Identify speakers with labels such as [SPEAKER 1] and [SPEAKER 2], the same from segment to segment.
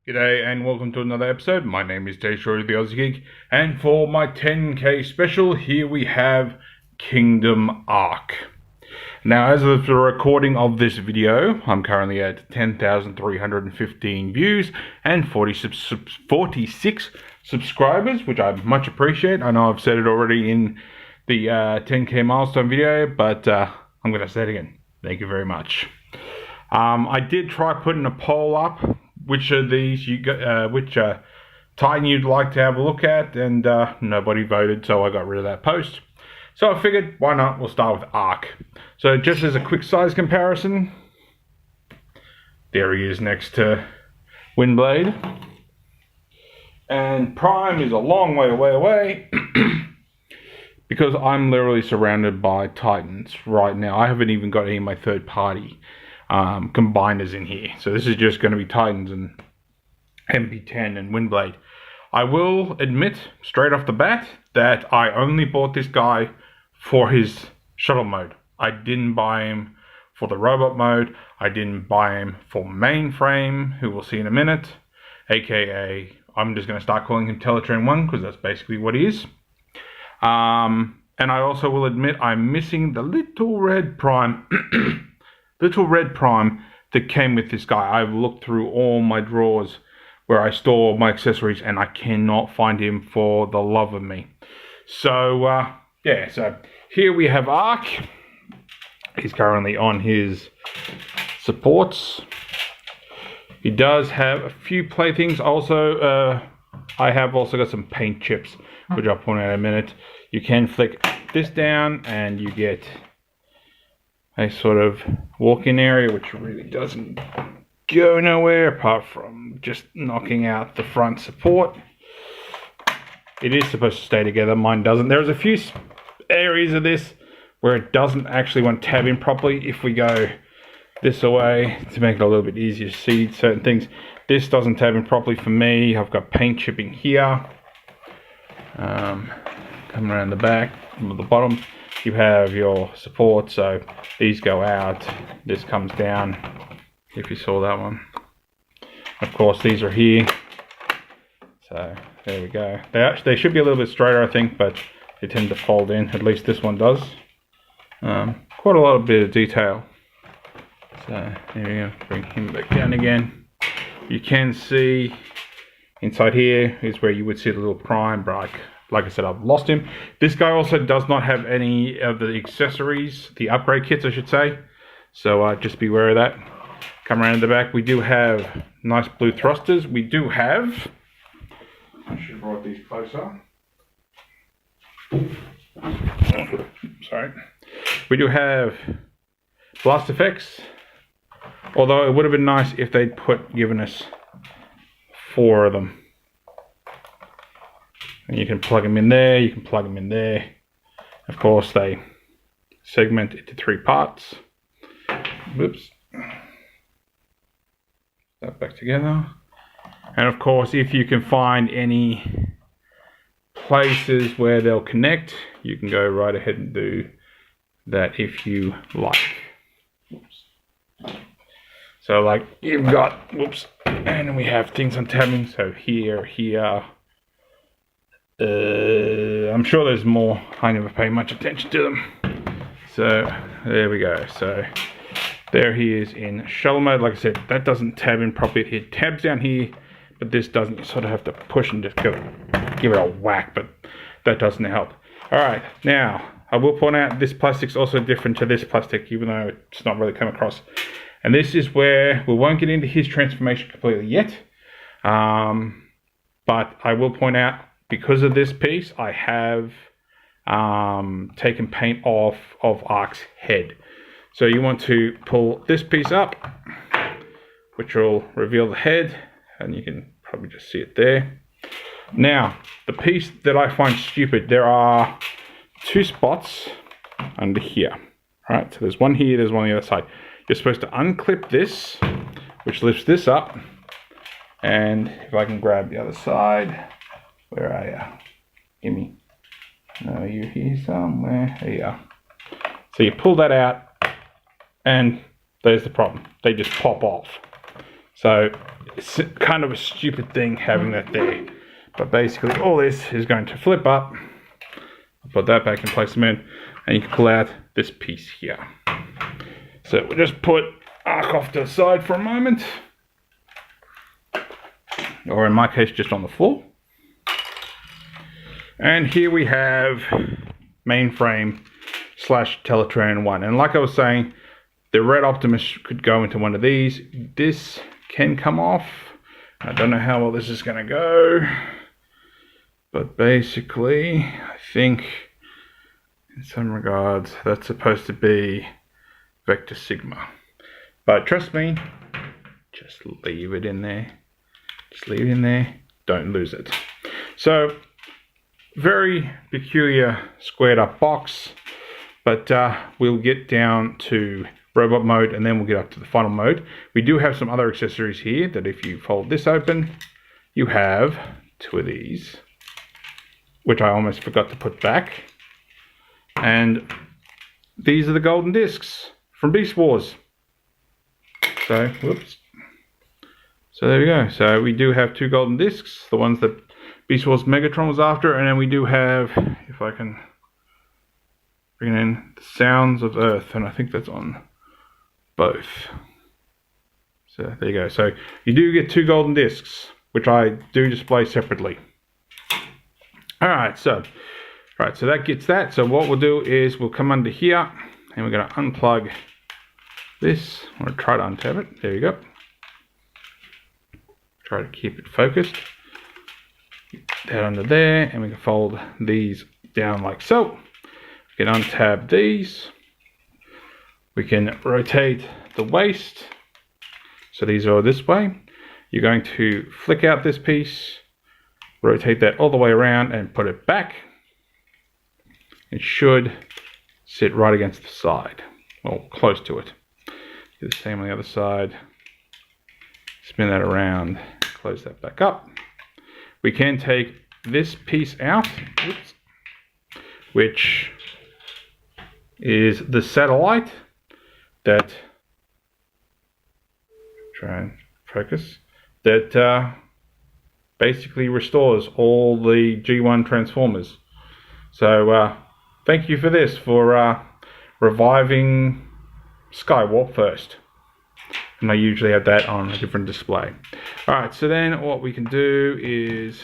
[SPEAKER 1] G'day and welcome to another episode. My name is Daethstro, the Aussie Geek, and for my 10k special, here we have Kingdom Ark. Now, as of the recording of this video, I'm currently at 10,315 views and 46 subscribers, which I much appreciate. I know I've said it already in the 10k milestone video, but I'm going to say it again. Thank you very much. I did try putting a poll up. Which of these which Titan you'd like to have a look at, and nobody voted, so I got rid of that post. So I figured, why not? We'll start with Ark. So just as a quick size comparison, there he is next to Windblade, and Prime is a long way away because I'm literally surrounded by Titans right now. I haven't even got any of my third party combiners in here, so this is just going to be Titans and MP10 and Windblade. I will admit straight off the bat that I only bought this guy for his shuttle mode. I didn't buy him for the robot mode. I didn't buy him for mainframe, who we'll see in a minute, aka I'm just going to start calling him Teletrain 1 because that's basically what he is. And I also will admit I'm missing the little red Prime that came with this guy. I've looked through all my drawers where I store my accessories and I cannot find him for the love of me. So yeah, so here we have Ark. He's currently on his supports. He does have a few playthings. Also, I have also got some paint chips, which I'll point out in a minute. You can flick this down and you get a sort of walk-in area, which really doesn't go nowhere apart from just knocking out the front support. It is supposed to stay together. Mine doesn't. There's a few areas of this where it doesn't actually want to tab in properly. If we go this away to make it a little bit easier to see certain things, this doesn't tab in properly for me. I've got paint chipping here. Coming around the back, from the bottom, you have your support, so these go out, this comes down, if you saw that one. Of course, these are here, so there we go. They should be a little bit straighter, I think, but they tend to fold in, at least this one does. Quite a lot of bit of detail. So there we go, bring him back down again. You can see inside here is where you would see the little Prime, but like I said, I've lost him. This guy also does not have any of the accessories, the upgrade kits, I should say. So just be aware of that. Come around the back. We do have nice blue thrusters. We do have, I should have brought these closer. Sorry. We do have blast effects. Although it would have been nice if they'd given us 4 of them. And you can plug them in there, you can plug them in there. Of course, they segment into 3 parts. Whoops. That back together. And of course, if you can find any places where they'll connect, you can go right ahead and do that if you like. Whoops. So like you've got, whoops, and we have things on tabbing. So here. I'm sure there's more. I never pay much attention to them. So there we go. So there he is in shuttle mode. Like I said, that doesn't tab in properly. It tabs down here, but this doesn't. You sort of have to push and just give it a whack, but that doesn't help. All right, now I will point out this plastic's also different to this plastic, even though it's not really come across. And this is where we won't get into his transformation completely yet. But I will point out, because of this piece, I have taken paint off of Ark's head. So you want to pull this piece up, which will reveal the head, and you can probably just see it there. Now, the piece that I find stupid, there are 2 spots under here. Right, so there's one here, there's one on the other side. You're supposed to unclip this, which lifts this up, and if I can grab the other side, where are you? Gimme. No, you're here somewhere. There you are. So you pull that out, and there's the problem. They just pop off. So it's kind of a stupid thing having that there. But basically all this is going to flip up. I'll put that back in place a minute, and you can pull out this piece here. So we'll just put Ark off to the side for a moment. Or in my case, just on the floor. And here we have mainframe / Teletran 1. And like I was saying, the Red Optimus could go into one of these. This can come off. I don't know how well this is going to go. But basically, I think in some regards, that's supposed to be Vector Sigma. But trust me, just leave it in there. Just leave it in there. Don't lose it. So, very peculiar squared up box. But we'll get down to robot mode and then we'll get up to the final mode. We do have some other accessories here that if you fold this open, you have two of these, which I almost forgot to put back. And these are the golden discs from Beast Wars. So, whoops. So there we go. So we do have two golden discs, the ones that Beast Wars Megatron was after, and then we do have, if I can bring in, the Sounds of Earth, and I think that's on both. So there you go. So you do get two golden discs, which I do display separately. Alright, so that gets that. So what we'll do is we'll come under here and we're going to unplug this. I'm going to try to untab it. There you go. Try to keep it focused. That under there, and we can fold these down like so. We can untab these. We can rotate the waist. So these are this way. You're going to flick out this piece, rotate that all the way around and put it back. It should sit right against the side, well, close to it. Do the same on the other side. Spin that around, close that back up. We can take this piece out, oops, which is the satellite that, try and focus, that basically restores all the G1 Transformers. So thank you for this, for reviving Skywarp first. And I usually have that on a different display. Alright, so then what we can do is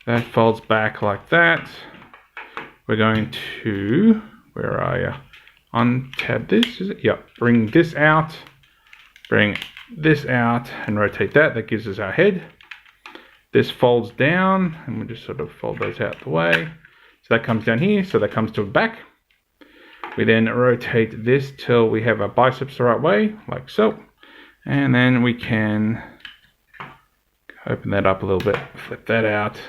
[SPEAKER 1] that folds back like that. We're going to, where are you? Untab this, is it? Yep, bring this out, bring this out and rotate that. That gives us our head. This folds down and we'll just sort of fold those out the way. So that comes down here, so that comes to the back. We then rotate this till we have our biceps the right way, like so. And then we can open that up a little bit, flip that out,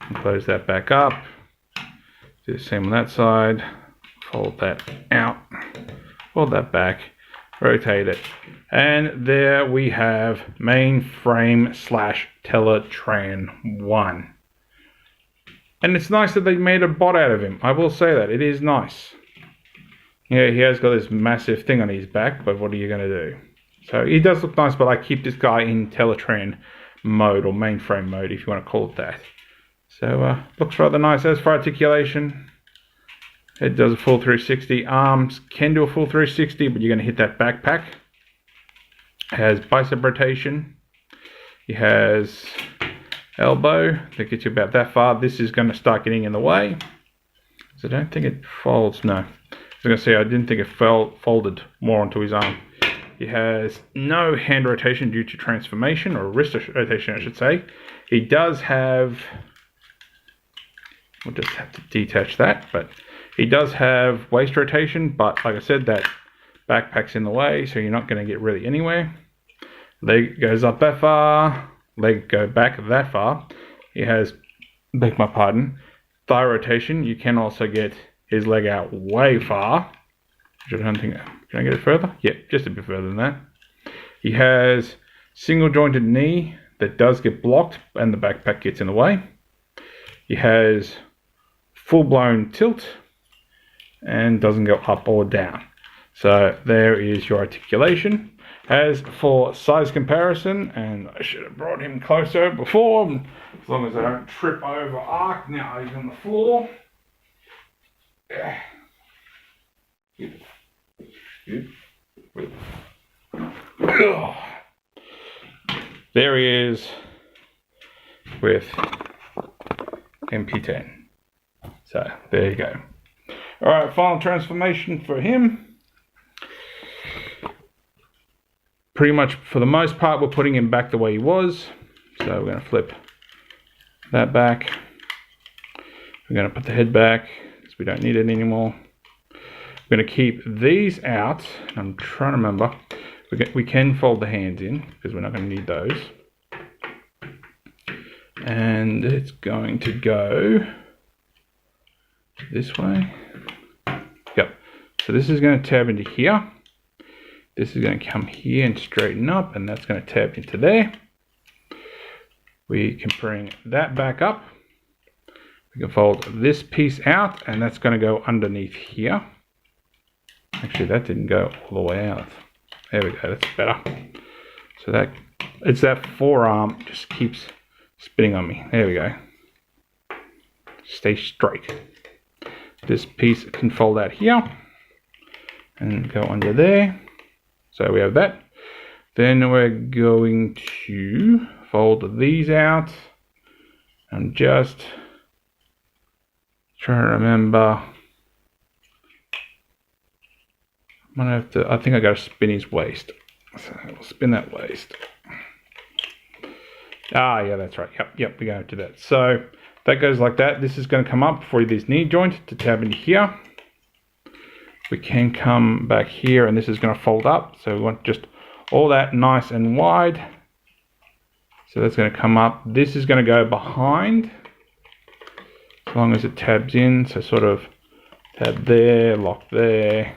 [SPEAKER 1] and close that back up. Do the same on that side, fold that out, fold that back, rotate it. And there we have mainframe / Teletran 1. And it's nice that they made a bot out of him. I will say that, it is nice. Yeah, he has got this massive thing on his back, but what are you going to do? So he does look nice, but I keep this guy in Teletran mode, or mainframe mode, if you want to call it that. So looks rather nice. As for articulation, it does a full 360. Arms can do a full 360, but you're going to hit that backpack. It has bicep rotation. He has elbow that gets you about that far. This is going to start getting in the way. So I don't think it folds, no. I was going to say, I didn't think it folded more onto his arm. He has no hand rotation due to transformation, or wrist rotation, I should say. He does have, we'll just have to detach that, but he does have waist rotation, but like I said, that backpack's in the way, so you're not going to get really anywhere. Leg goes up that far, leg go back that far. He has, beg my pardon, thigh rotation. You can also get his leg out way far. I don't think, can I get it further? Yeah, just a bit further than that. He has single jointed knee that does get blocked and the backpack gets in the way. He has full blown tilt and doesn't go up or down. So there is your articulation. As for size comparison, and I should have brought him closer before, as long as I don't trip over Ark. Now he's on the floor. There he is with MP10. So there you go. Alright, final transformation for him. Pretty much for the most part we're putting him back the way he was. So we're going to flip that back. We're going to put the head back because we don't need it anymore. We're going to keep these out. I'm trying to remember. We can fold the hands in because we're not going to need those. And it's going to go this way. Yep. So this is going to tab into here. This is going to come here and straighten up, and that's going to tab into there. We can bring that back up. We can fold this piece out, and that's going to go underneath here. Actually, that didn't go all the way out. There we go, that's better. So that, it's that forearm just keeps spinning on me. There we go. Stay straight. This piece can fold out here and go under there. So we have that. Then we're going to fold these out. I'm just trying to remember. I'm gonna have to, I think I gotta spin his waist. So we'll spin that waist. Ah, yeah, that's right. Yep, we're going to do that. So that goes like that. This is going to come up for this knee joint to tab into here. We can come back here, and this is going to fold up. So we want just all that nice and wide. So that's going to come up. This is going to go behind, as long as it tabs in. So sort of tab there, lock there.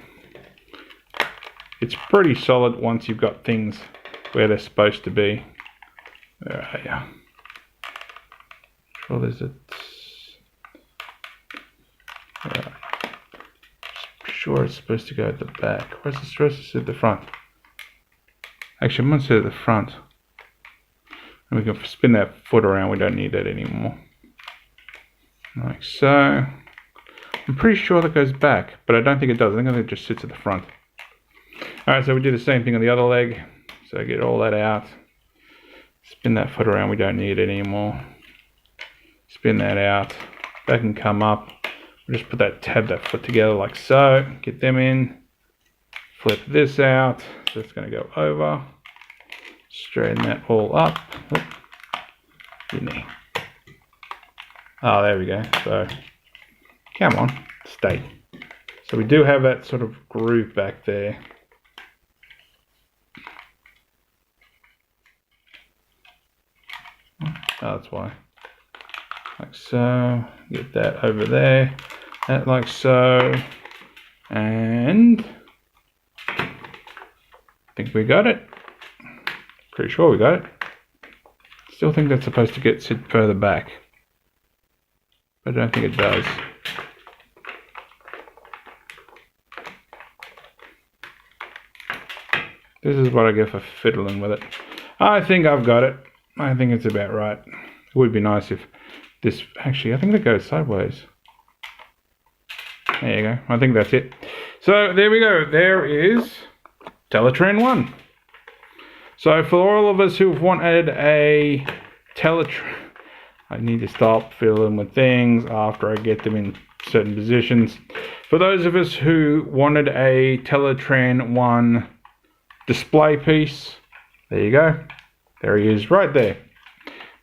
[SPEAKER 1] It's pretty solid once you've got things where they're supposed to be. Where are you? Control is it? Sure, it's supposed to go at the back. Where's it supposed to sit at the front? Actually, I'm going to sit at the front. And we can spin that foot around. We don't need that anymore. Like so. I'm pretty sure that goes back, but I don't think it does. I think it just sits at the front. Alright, so we do the same thing on the other leg. So get all that out. Spin that foot around, we don't need it anymore. Spin that out. That can come up. We'll just put that foot together like so. Get them in. Flip this out. So it's going to go over. Straighten that all up. Your knee. Oh, there we go. So, come on. Stay. So we do have that sort of groove back there. Oh, that's why. Like so. Get that over there. That like so. And I think we got it. Pretty sure we got it. Still think that's supposed to sit further back. But I don't think it does. This is what I get for fiddling with it. I think I've got it. I think it's about right. It would be nice if this, actually, I think that goes sideways. There you go. I think that's it. So there we go. There is Teletran 1. So for all of us who've wanted a Teletran, I need to stop fiddling with things after I get them in certain positions. For those of us who wanted a Teletran 1 display piece, there you go. There he is right there.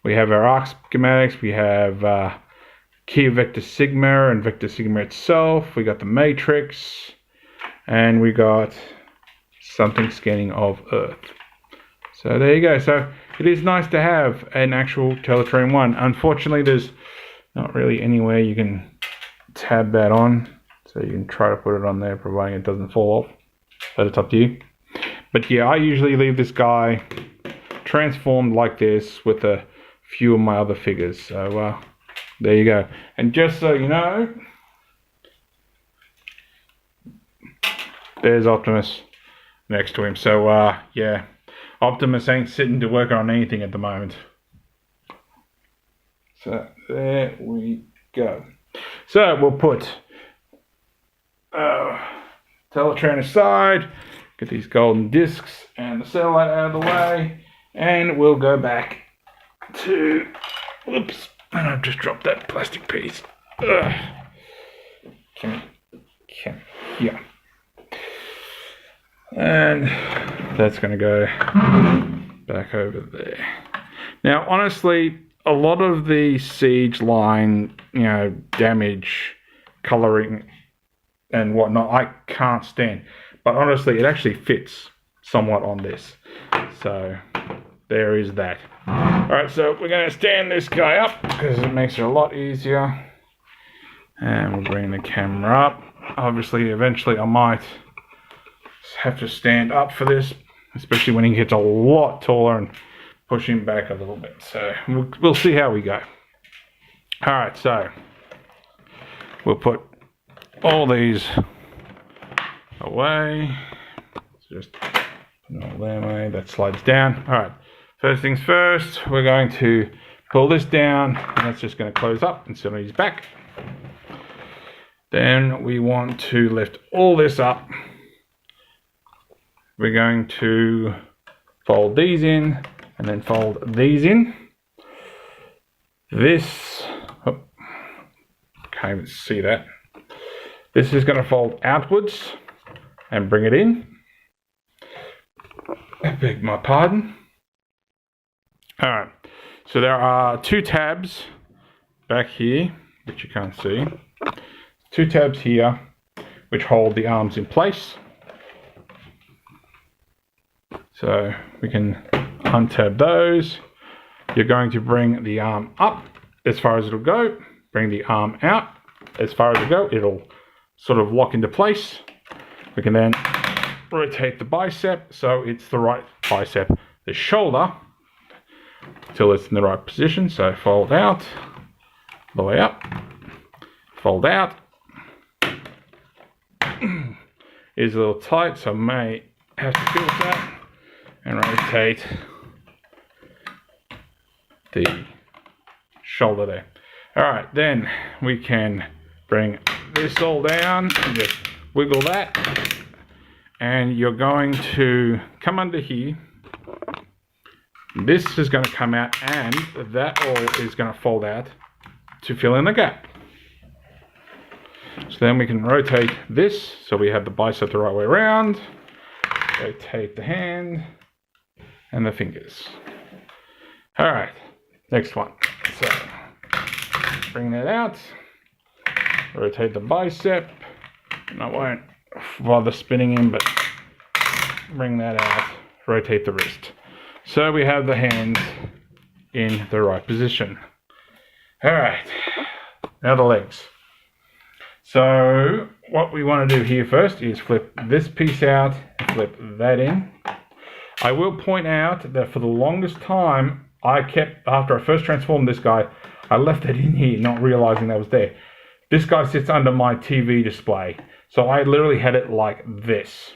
[SPEAKER 1] We have our Ark schematics. We have Kia Vector Sigma and Vector Sigma itself. We got the matrix. And we got something scanning of Earth. So there you go. So it is nice to have an actual Teletran 1. Unfortunately, there's not really anywhere you can tab that on. So you can try to put it on there, providing it doesn't fall off. But it's up to you. But yeah, I usually leave this guy transformed like this with a few of my other figures. So there you go. And just so you know, there's Optimus. next to him. So, yeah, Optimus ain't sitting to work on anything at the moment. So, there we go. So, we'll put Teletran aside, get these golden discs and the satellite out of the way, and we'll go back to... Whoops, and I've just dropped that plastic piece. Yeah. And that's going to go back over there. Now, honestly, a lot of the siege line, damage, coloring, and whatnot, I can't stand. But honestly, it actually fits somewhat on this. So, there is that. Alright, so we're going to stand this guy up because it makes it a lot easier. And we'll bring the camera up. Obviously, eventually I might have to stand up for this, especially when he gets a lot taller, and push him back a little bit. So we'll see how we go. Alright, so we'll put all these away. Just put all them away. That slides down. Alright, first things first, we're going to pull this down, and that's just going to close up and sit on his back. Then we want to lift all this up. We're going to fold these in and then fold these in. This, can't even see that. This is going to fold outwards and bring it in. I beg my pardon. Alright, so there are two tabs back here, which you can't see. Two tabs here, which hold the arms in place. So we can untab those. You're going to bring the arm up as far as it'll go. Bring the arm out as far as it'll go. It'll sort of lock into place. We can then rotate the bicep so it's the right bicep. The shoulder, till it's in the right position. So fold out, the way up, fold out. Is a little tight, so I may have to deal with that and rotate the shoulder there. Alright, then we can bring this all down and just wiggle that, and you're going to come under here. This is going to come out, and that all is going to fold out to fill in the gap. So then we can rotate this so we have the bicep the right way around. Rotate the hand and the fingers. Alright, next one. So bring that out. Rotate the bicep. And I won't bother spinning him, but bring that out. Rotate the wrist. So we have the hands in the right position. Alright, now the legs. So what we want to do here first is flip this piece out, flip that in. I will point out that for the longest time, after I first transformed this guy, I left it in here, not realizing that was there. This guy sits under my TV display. So I literally had it like this.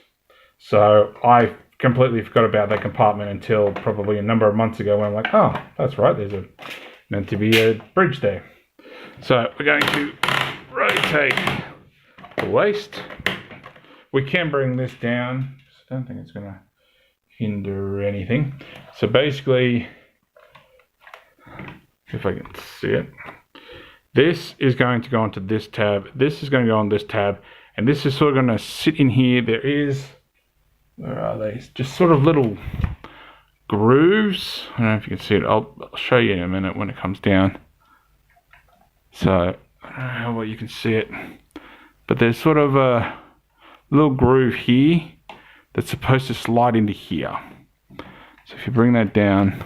[SPEAKER 1] So I completely forgot about that compartment until probably a number of months ago when I'm like, oh, that's right, there's meant to be a bridge there. So we're going to rotate the waist. We can bring this down. I don't think it's going to hinder anything. So basically, if I can see it, this is going to go onto this tab. This is going to go on this tab. And this is sort of going to sit in here. There is, where are they? Just sort of little grooves. I don't know if you can see it. I'll show you in a minute when it comes down. So, I don't know how well you can see it. But there's sort of a little groove here that's supposed to slide into here. So if you bring that down,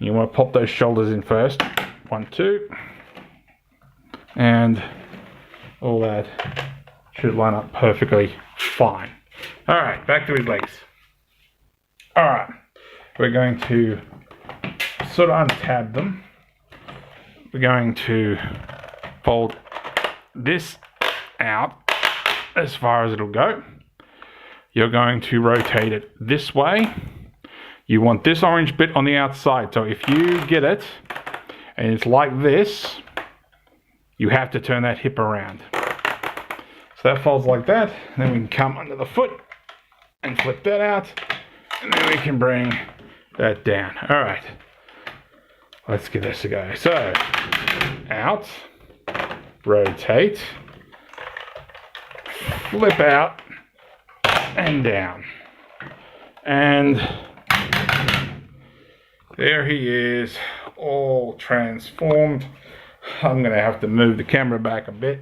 [SPEAKER 1] you want to pop those shoulders in first. 1, 2. And all that should line up perfectly fine. Alright, back to his legs. Alright, we're going to sort of untab them. We're going to fold this out as far as it'll go. you're going to rotate it this way. You want this orange bit on the outside. So if you get it and it's like this, you have to turn that hip around. So that folds like that. And then we can come under the foot and flip that out. And then we can bring that down. All right. Let's give this a go. So, out, rotate, flip out, and down. And there he is, all transformed. I'm going to have to move the camera back a bit.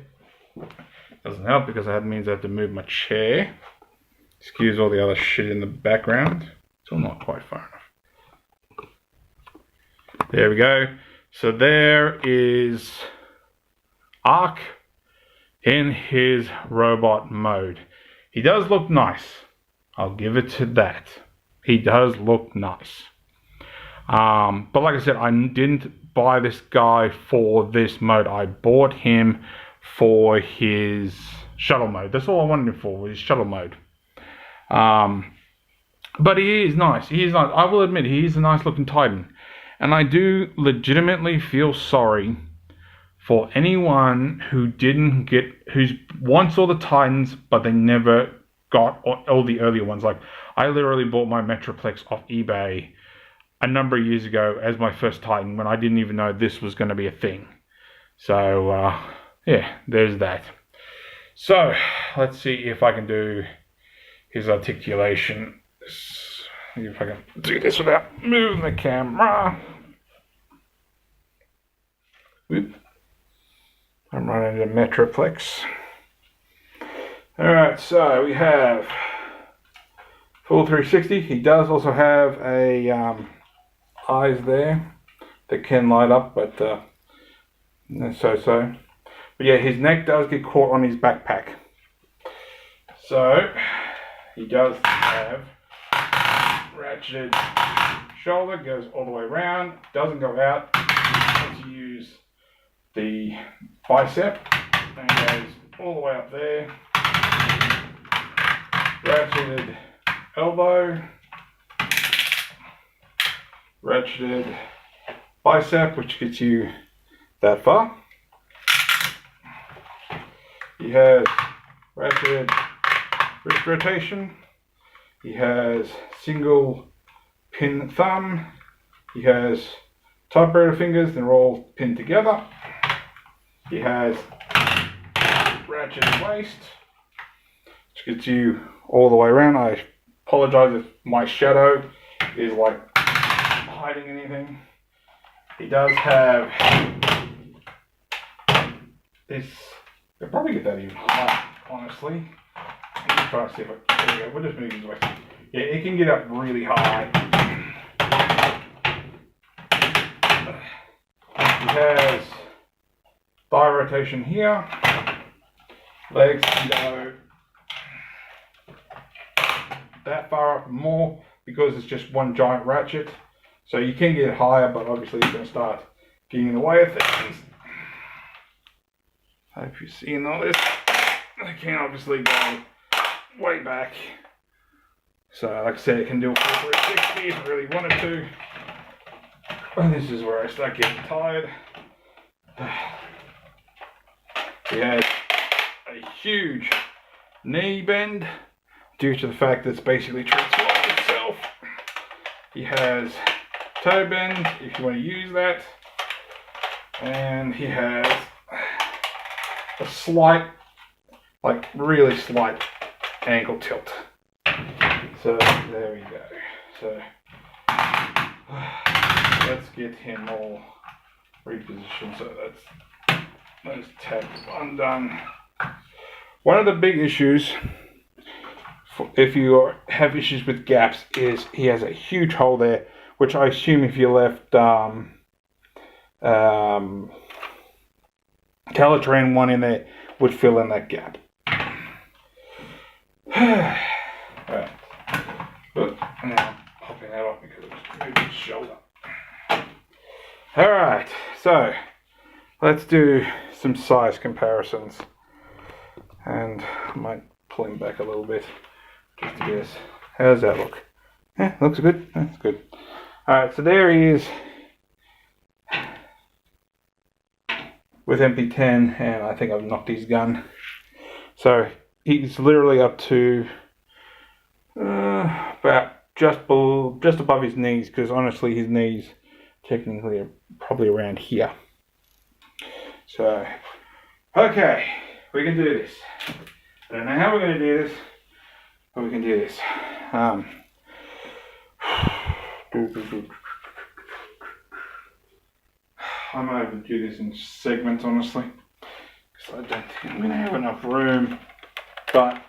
[SPEAKER 1] Doesn't help because that means I have to move my chair. Excuse all the other shit in the background. Still not quite far enough. There we go. So there is Ark in his robot mode. He does look nice. I'll give it to that. He does look nice. But like I said, I didn't buy this guy for this mode. I bought him for his shuttle mode. That's all I wanted him for, was his shuttle mode. But he is nice. He is nice. I will admit, he is a nice looking Titan. And I do legitimately feel sorry for anyone who who wants all the Titans, but they never got all the earlier ones. Like, I literally bought my Metroplex off eBay a number of years ago as my first Titan when I didn't even know this was going to be a thing. So, yeah, there's that. So, let's see if I can do his articulation. See if I can do this without moving the camera. Whoop. I'm running into Metroplex. Alright, so we have full 360. He does also have a eyes there that can light up, but so. But yeah, his neck does get caught on his backpack. So he does have ratcheted shoulder, goes all the way around, doesn't go out. Let's use the bicep and goes all the way up there. Ratcheted elbow, ratcheted bicep, which gets you that far. He has ratcheted wrist rotation. He has single pin thumb. He has typewriter fingers, they're all pinned together. He has ratcheted waist, which gets you all the way around. I apologize if my shadow is like hiding anything. He does have this. I'll probably get that even higher, honestly. Let me try to see if I. There we go. We'll just move his way. Yeah, it can get up really high. He has thigh rotation here. Legs can go that far up and more because it's just one giant ratchet. So you can get it higher, but obviously it's going to start getting in the way of things. I hope you're seeing all this. I can obviously go way back. So like I said, it can do a full 360 if I really wanted to. And this is where I start getting tired. He has a huge knee bend due to the fact that it's basically transformed itself. He has toe bend if you want to use that. And he has a slight, like really slight ankle tilt. So there we go. So let's get him all repositioned. So that's those tabs undone. One of the big issues, if you have issues with gaps, is he has a huge hole there, which I assume if you left Calatrain one in there would fill in that gap. Alright. Now popping that off because it's moved his shoulder. Alright, so let's do some size comparisons. And I might pull him back a little bit. Just to guess. How does that look? Yeah, looks good. That's good. Alright, so there he is with MP10, and I think I've knocked his gun. So he's literally up to about just above his knees, because honestly his knees technically are probably around here. So, okay, we can do this. I don't know how we're going to do this, but we can do this. I might have to do this in segments, honestly, because I don't think I'm going to have enough room, but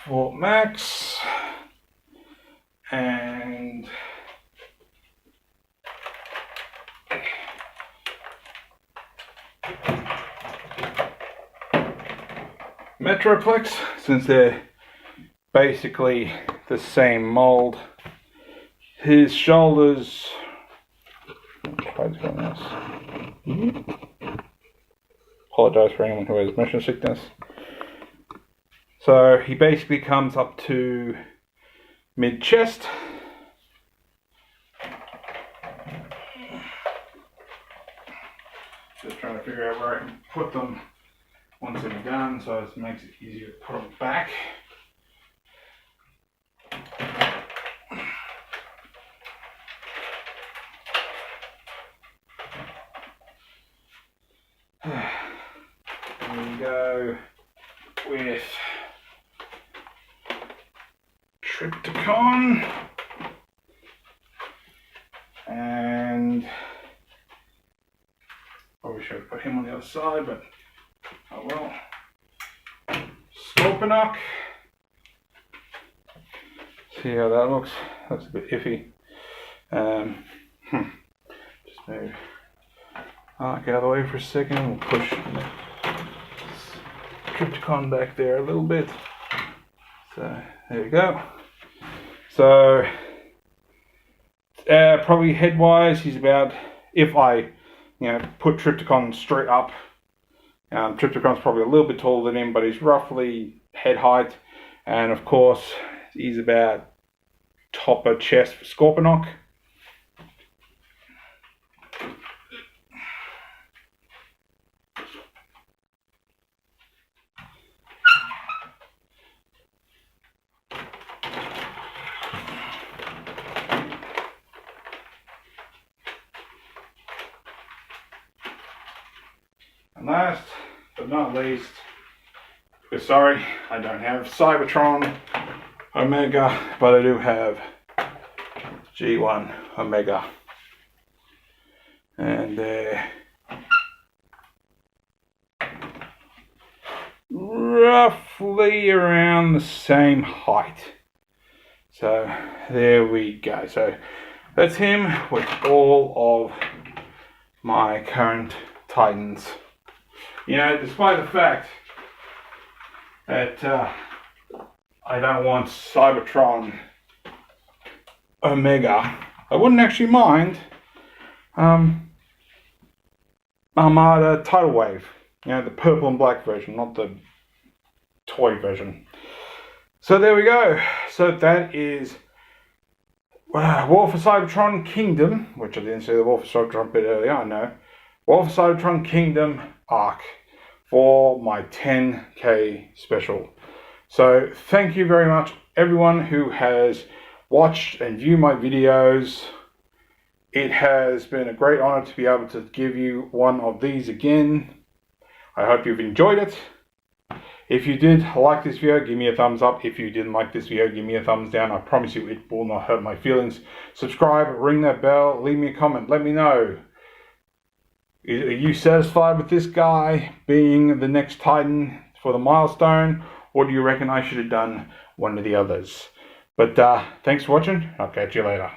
[SPEAKER 1] Fort Max and Metroplex, since they're basically the same mold. His shoulders, apologize for anyone who has motion sickness. So he basically comes up to mid chest. Just trying to figure out where I can put them once they're done, so it makes it easier to put them back. There we go with Trypticon, and probably should have put him on the other side, but oh well. Scorponok. See how that looks? Looks a bit iffy. Just move Ark out of the way for a second. We'll push Trypticon back there a little bit. So there we go. So probably head wise, he's about, if I put Trypticon straight up, Trypticon's probably a little bit taller than him, but he's roughly head height, and of course he's about top of chest for Scorponok. And last but not least, because sorry, I don't have Cybertron Omega, but I do have G1 Omega. And they're roughly around the same height. So there we go. So that's him with all of my current Titans. Despite the fact that I don't want Cybertron Omega, I wouldn't actually mind Armada Tidal Wave, the purple and black version, not the toy version. So there we go. So that is War for Cybertron Kingdom, which I didn't say the War for Cybertron bit earlier, I know. War for Cybertron Kingdom Ark for my 10K special. So thank you very much everyone who has watched and viewed my videos. It has been a great honor to be able to give you one of these again. I hope you've enjoyed it. If you did like this video, give me a thumbs up. If you didn't like this video, give me a thumbs down. I promise you it will not hurt my feelings. Subscribe, ring that bell, leave me a comment, let me know. Are you satisfied with this guy being the next Titan for the milestone, or do you reckon I should have done one of the others? But thanks for watching. I'll catch you later.